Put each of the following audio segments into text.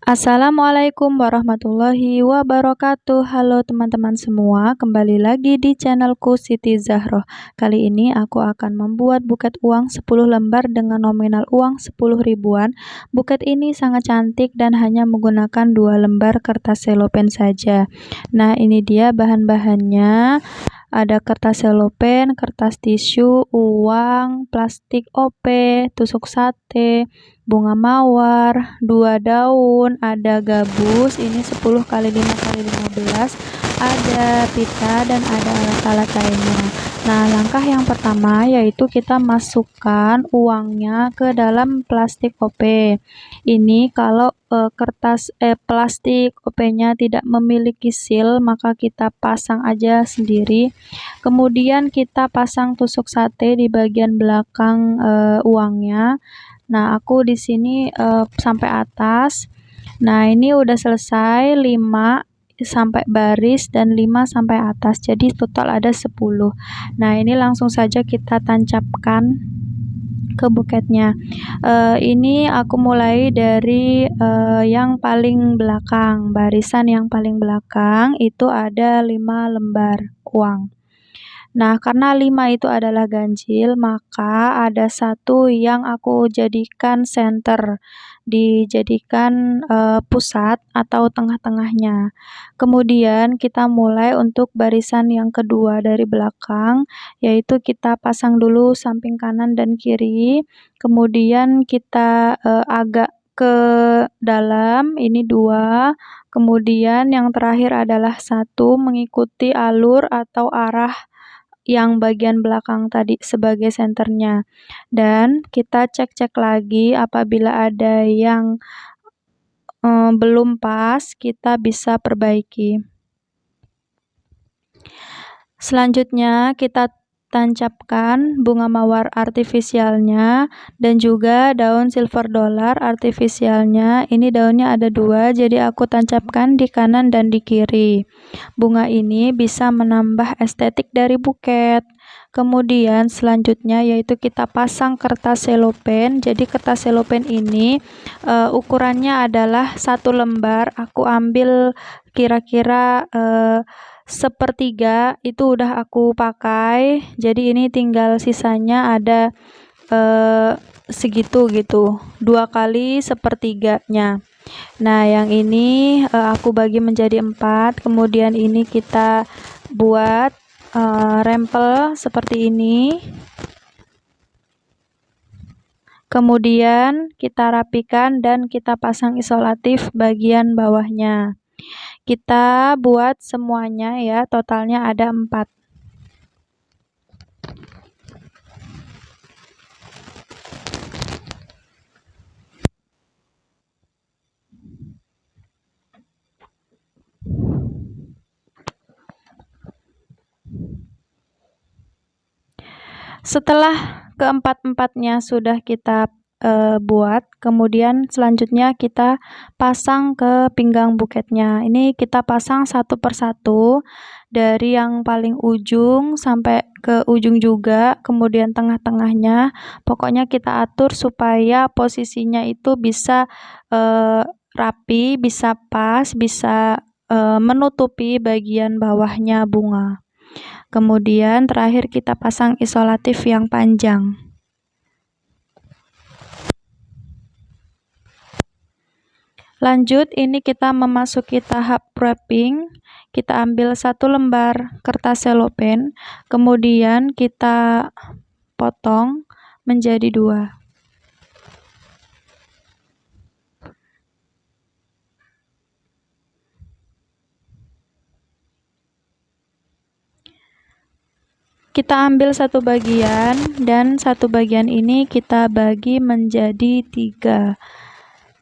Assalamualaikum warahmatullahi wabarakatuh. Halo teman-teman semua, kembali lagi di channelku Siti Zahroh. Kali ini aku akan membuat buket uang 10 lembar dengan nominal uang 10 ribuan. Buket ini sangat cantik dan hanya menggunakan 2 lembar kertas selopen saja. Nah, ini dia bahan-bahannya. Ada kertas selopen, kertas tisu, uang, plastik OP, tusuk sate, bunga mawar, 2 daun, ada gabus, ini 10 kali 5 kali 15, ada pita dan ada alat-alat lainnya. Nah, langkah yang pertama yaitu kita masukkan uangnya ke dalam plastik OP. Ini kalau plastik OP-nya tidak memiliki seal, maka kita pasang aja sendiri. Kemudian kita pasang tusuk sate di bagian belakang uangnya. Nah, aku di sini sampai atas. Nah, ini udah selesai 5 sampai baris dan 5 sampai atas. Jadi total ada 10. Nah, ini langsung saja kita tancapkan ke buketnya. Ini aku mulai dari yang paling belakang, barisan yang paling belakang itu ada 5 lembar uang. Nah, karena 5 itu adalah ganjil, maka ada satu yang aku jadikan center, dijadikan pusat atau tengah-tengahnya. Kemudian kita mulai untuk barisan yang kedua dari belakang, yaitu kita pasang dulu samping kanan dan kiri, kemudian kita agak ke dalam, ini 2, kemudian yang terakhir adalah 1 mengikuti alur atau arah yang bagian belakang tadi sebagai senternya, dan kita cek-cek lagi apabila ada yang belum pas, kita bisa perbaiki. Selanjutnya kita tancapkan bunga mawar artifisialnya dan juga daun silver dollar artifisialnya. Ini daunnya ada 2, jadi aku tancapkan di kanan dan di kiri. Bunga ini bisa menambah estetik dari buket. Kemudian selanjutnya yaitu kita pasang kertas selopen. Jadi kertas selopen ini ukurannya adalah 1 lembar. Aku ambil kira-kira 1/3 itu udah aku pakai, jadi ini tinggal sisanya ada segitu gitu, 2 kali 1/3-nya. Nah, yang ini aku bagi menjadi 4, kemudian ini kita buat rempel seperti ini. Kemudian kita rapikan dan kita pasang isolatif bagian bawahnya. Kita buat semuanya ya, totalnya ada 4. Setelah keempat-empatnya sudah kita buat, kemudian selanjutnya kita pasang ke pinggang buketnya. Ini kita pasang satu persatu dari yang paling ujung sampai ke ujung juga, kemudian tengah-tengahnya. Pokoknya kita atur supaya posisinya itu bisa rapi, bisa pas, bisa menutupi bagian bawahnya bunga. Kemudian terakhir kita pasang isolatif yang panjang. Lanjut, ini kita memasuki tahap wrapping. Kita ambil 1 lembar kertas selopen, kemudian kita potong menjadi 2. Kita ambil 1 bagian dan 1 bagian ini kita bagi menjadi 3.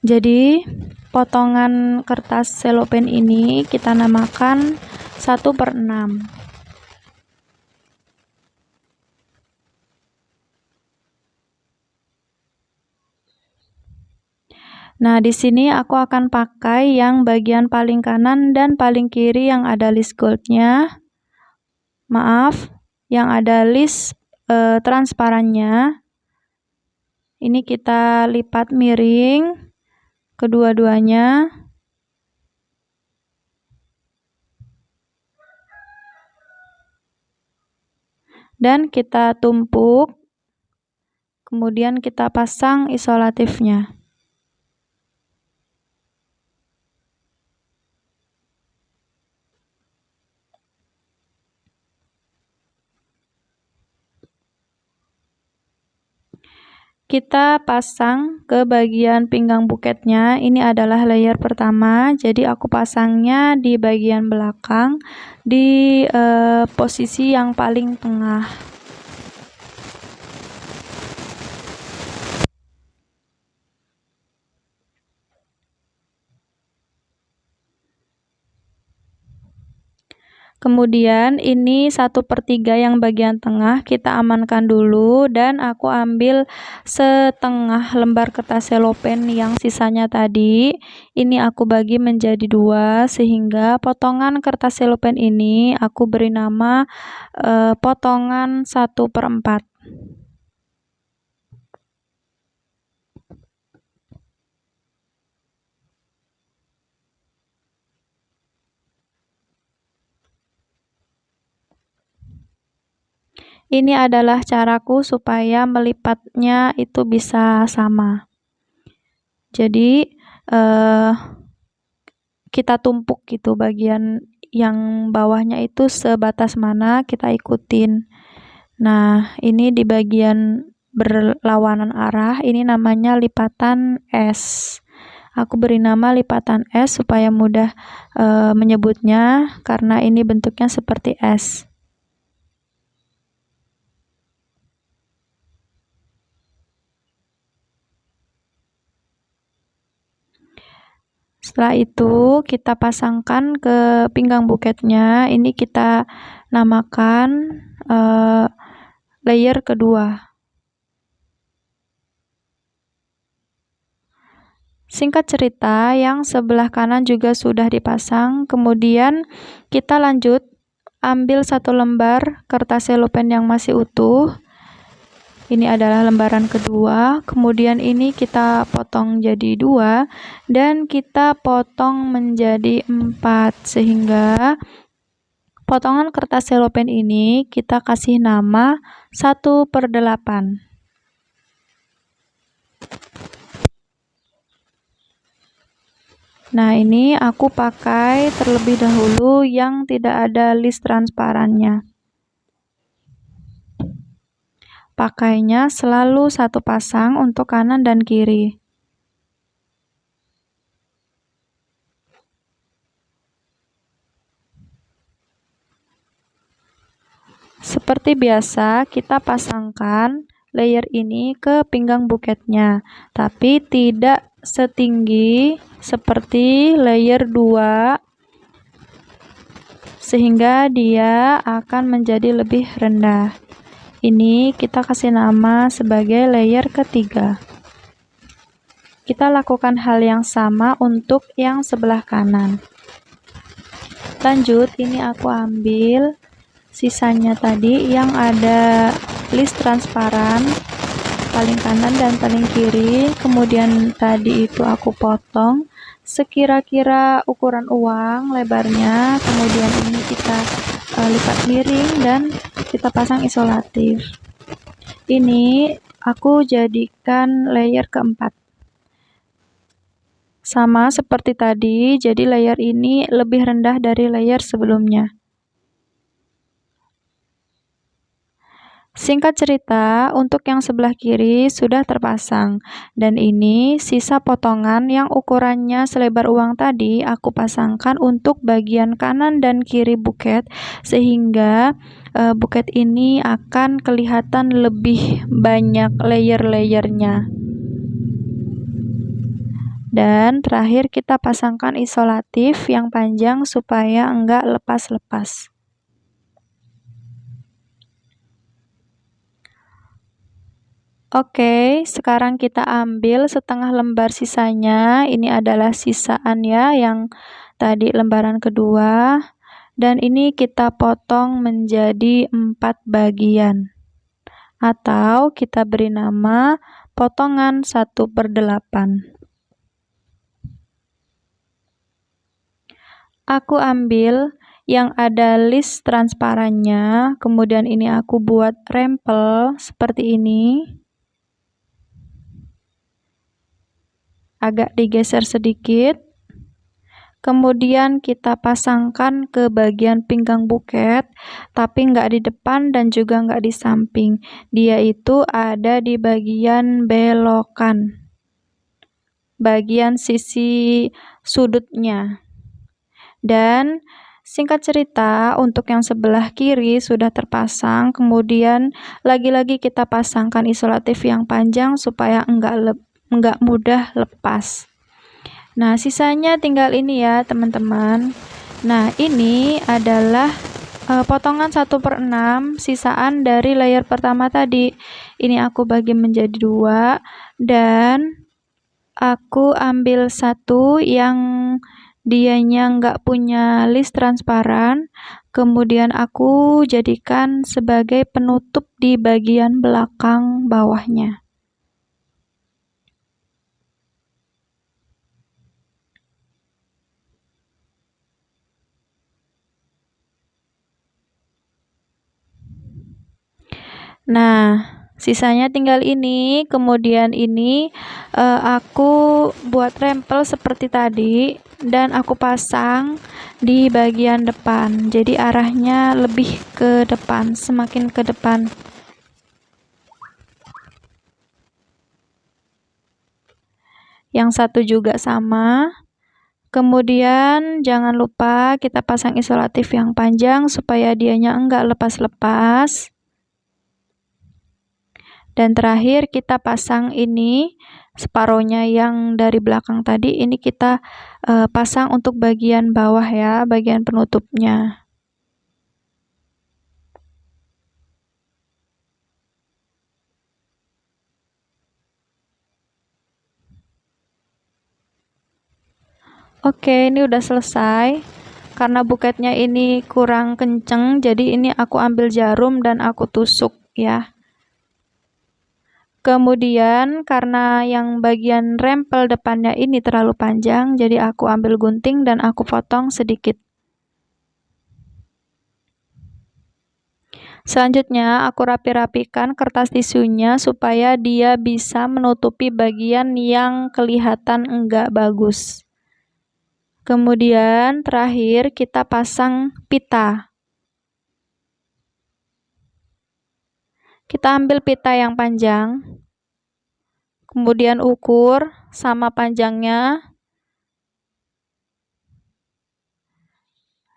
Jadi potongan kertas selopen ini kita namakan 1/6. Nah, di sini aku akan pakai yang bagian paling kanan dan paling kiri yang ada list goldnya. Maaf, yang ada list transparannya. Ini kita lipat miring, kedua-duanya. Dan kita tumpuk, kemudian kita pasang isolatifnya. Kita pasang ke bagian pinggang buketnya. Ini adalah layer pertama, jadi aku pasangnya di bagian belakang di posisi yang paling tengah. Kemudian ini 1/3 yang bagian tengah kita amankan dulu, dan aku ambil setengah lembar kertas selopen yang sisanya tadi. Ini aku bagi menjadi 2 sehingga potongan kertas selopen ini aku beri nama potongan 1/4. Ini adalah caraku supaya melipatnya itu bisa sama. Jadi kita tumpuk gitu, bagian yang bawahnya itu sebatas mana kita ikutin. Nah, ini di bagian berlawanan arah, ini namanya lipatan S. Aku beri nama lipatan S supaya mudah menyebutnya, karena ini bentuknya seperti S. Setelah itu kita pasangkan ke pinggang buketnya. Ini kita namakan layer kedua. Singkat cerita, yang sebelah kanan juga sudah dipasang. Kemudian kita lanjut ambil 1 lembar kertas selopen yang masih utuh. Ini adalah lembaran kedua, kemudian ini kita potong jadi 2 dan kita potong menjadi 4, sehingga potongan kertas selopen ini kita kasih nama 1/8. Nah, ini aku pakai terlebih dahulu yang tidak ada list transparannya. Pakainya selalu 1 pasang untuk kanan dan kiri. Seperti biasa, kita pasangkan layer ini ke pinggang buketnya, tapi tidak setinggi seperti layer 2, sehingga dia akan menjadi lebih rendah. Ini kita kasih nama sebagai layer ketiga. Kita lakukan hal yang sama untuk yang sebelah kanan. Lanjut, ini aku ambil sisanya tadi yang ada list transparan paling kanan dan paling kiri, kemudian tadi itu aku potong sekira-kira ukuran uang lebarnya, kemudian ini kita lipat miring dan kita pasang isolatif. Ini aku jadikan layer keempat. Sama seperti tadi, jadi layer ini lebih rendah dari layer sebelumnya. Singkat cerita, untuk yang sebelah kiri sudah terpasang, dan ini sisa potongan yang ukurannya selebar uang tadi aku pasangkan untuk bagian kanan dan kiri buket, sehingga buket ini akan kelihatan lebih banyak layer-layernya. Dan terakhir kita pasangkan isolatif yang panjang supaya enggak lepas-lepas. Oke, sekarang kita ambil setengah lembar sisanya. Ini adalah sisaan ya, yang tadi lembaran kedua. Dan ini kita potong menjadi 4 bagian. Atau kita beri nama potongan 1/8. aku ambil yang ada list transparannya, kemudian ini aku buat rempel seperti ini. Agak digeser sedikit. Kemudian kita pasangkan ke bagian pinggang buket, tapi nggak di depan dan juga nggak di samping. Dia itu ada di bagian belokan, bagian sisi sudutnya. Dan singkat cerita, untuk yang sebelah kiri sudah terpasang, kemudian lagi-lagi kita pasangkan isolatif yang panjang supaya enggak mudah lepas. Nah, sisanya tinggal ini ya, teman-teman. Nah, ini adalah potongan 1/6 sisaan dari layer pertama tadi. Ini aku bagi menjadi 2 dan aku ambil satu yang dianya nggak punya list transparan, kemudian aku jadikan sebagai penutup di bagian belakang bawahnya. Nah, sisanya tinggal ini, kemudian ini aku buat rempel seperti tadi dan aku pasang di bagian depan. Jadi arahnya lebih ke depan, semakin ke depan. Yang satu juga sama. Kemudian jangan lupa kita pasang isolatif yang panjang supaya dianya enggak lepas-lepas. Dan terakhir kita pasang ini separohnya yang dari belakang tadi, ini kita pasang untuk bagian bawah ya, bagian penutupnya. Oke, ini udah selesai. Karena buketnya ini kurang kenceng, jadi ini aku ambil jarum dan aku tusuk ya. Kemudian karena yang bagian rempel depannya ini terlalu panjang, jadi aku ambil gunting dan aku potong sedikit. Selanjutnya aku rapi-rapikan kertas tisunya supaya dia bisa menutupi bagian yang kelihatan enggak bagus. Kemudian terakhir kita pasang pita. Kita ambil pita yang panjang, kemudian ukur sama panjangnya,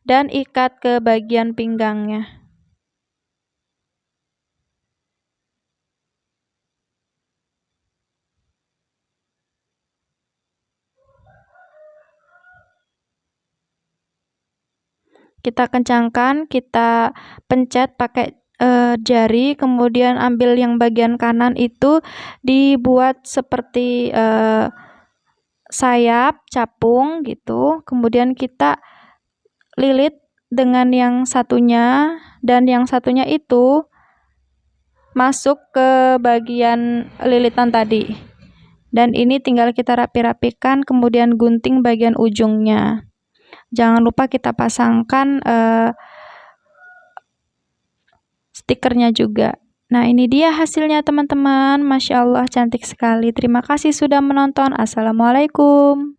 dan ikat ke bagian pinggangnya. Kita kencangkan, kita pencet pakai jari, kemudian ambil yang bagian kanan itu dibuat seperti sayap capung gitu, kemudian kita lilit dengan yang satunya dan yang satunya itu masuk ke bagian lilitan tadi. Dan ini tinggal kita rapi-rapikan, kemudian gunting bagian ujungnya. Jangan lupa kita pasangkan stikernya juga. Nah, ini dia hasilnya teman-teman. Masya Allah, cantik sekali. Terima kasih sudah menonton. Assalamualaikum.